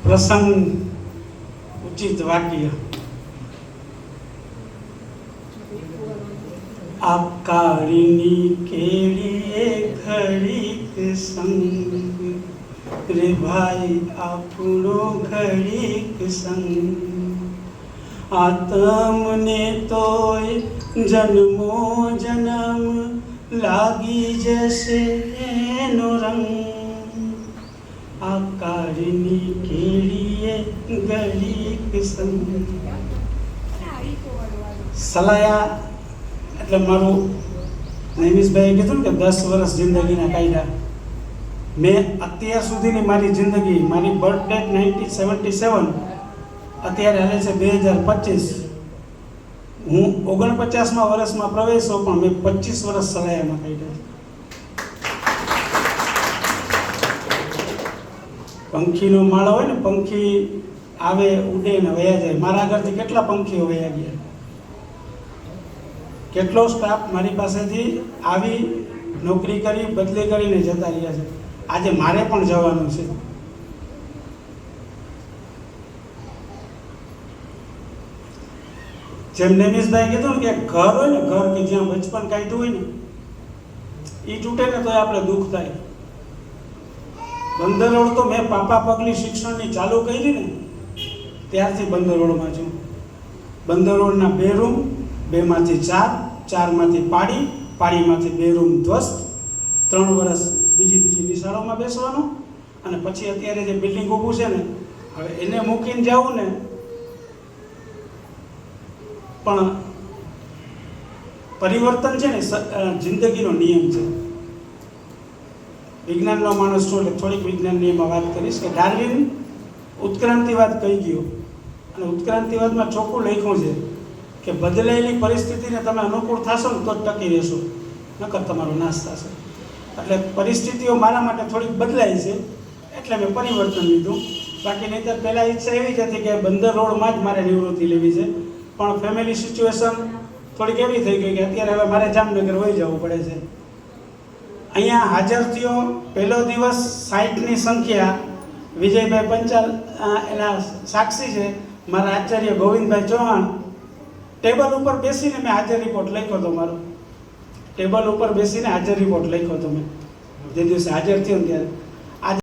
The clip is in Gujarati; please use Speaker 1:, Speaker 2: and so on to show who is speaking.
Speaker 1: પ્રસંગ ઉચિત વાક્ય આકાળની કેળીએ ઘડીક સંગ રે ભાઈ આપણો ઘડીક સંગ આ તમને તોય જન્મો જન્મ લાગી જશે એનો રંગ આકાળની કેળીએ ઘડીક સંગ સલાયા એટલે મારું નૈમિષભાઈએ કીધું ને કે 10 વર્ષ જિંદગીના કાઢ્યા મેં અત્યાર સુધીની મારી જિંદગી મારી બર્થ ડેટ 1977 અત્યારે હાલે છે 2025 હું 49મા વર્ષમાં પ્રવેશો પણ મેં 25 વર્ષ સલાયામાં કાઢ્યા પંખીનો માળો હોય ને પંખી આવે ઉડે ને વયા જાય મારા આગળથી કેટલા પંખીઓ વયા ગયા કેટલો સ્ટાફ મારી પાસેથી આવી નોકરી કરી બદલી કરીને જતા રહ્યા છે આજે મારે પણ જવાનું છે જેમ નૈમિષભાઈ કીધું ને કે ઘર હોય ને ઘર કે જ્યાં બચપન કાઢ્યું હોય ને એ તૂટે ને તો આપણે દુઃખ થાય બંદરોડ તો મેં પાપા પગલી શિક્ષણની ચાલુ કરી ને ત્યારથી બંદરોડમાં છું બંદરોડના 2 રૂમ 2માંથી 4 4માંથી પાડીમાંથી 2 રૂમ ધ્વસ્ત 3 વર્ષ બીજી નિશાળોમાં બેસવાનું અને પછી અત્યારે જે બિલ્ડિંગ ઊભું છે ને હવે એને મૂકીને જવું ને પણ પરિવર્તન છે ને જિંદગીનો નિયમ છે વિજ્ઞાનનો માણસ છું એટલે થોડીક વિજ્ઞાનની એમાં વાત કરીશ કે ડાર્વિન ઉત્ક્રાંતિવાદ કહી ગયો અને ઉત્ક્રાંતિવાદમાં ચોખ્ખું લખ્યું છે કે બદલાયેલી પરિસ્થિતિને તમે અનુકૂળ થશો ને તો જ ટકી રહેશો નકર તમારો નાશ થશે એટલે પરિસ્થિતિઓ મારા માટે થોડીક બદલાઈ છે એટલે મેં પરિવર્તન લીધું બાકી નહીં તો પહેલાં ઈચ્છા એવી જ હતી કે બંદર રોડમાં જ મારે નિવૃત્તિ લેવી છે પણ ફેમિલી સિચ્યુએશન થોડીક એવી થઈ ગઈ કે અત્યારે હવે મારે જામનગર વહી જવું પડે છે અહીંયા હાજર થયો પહેલો દિવસ 60ની સંખ્યા વિજયભાઈ પંચાલ એના સાક્ષી છે મારા આચાર્ય ગોવિંદભાઈ ચૌહાણ ટેબલ ઉપર બેસીને મેં હાજર રિપોર્ટ લખ્યો હતો મારો ટેબલ ઉપર બેસીને હાજર રિપોર્ટ લખ્યો હતો મેં જે દિવસે હાજર થયો ને ત્યારે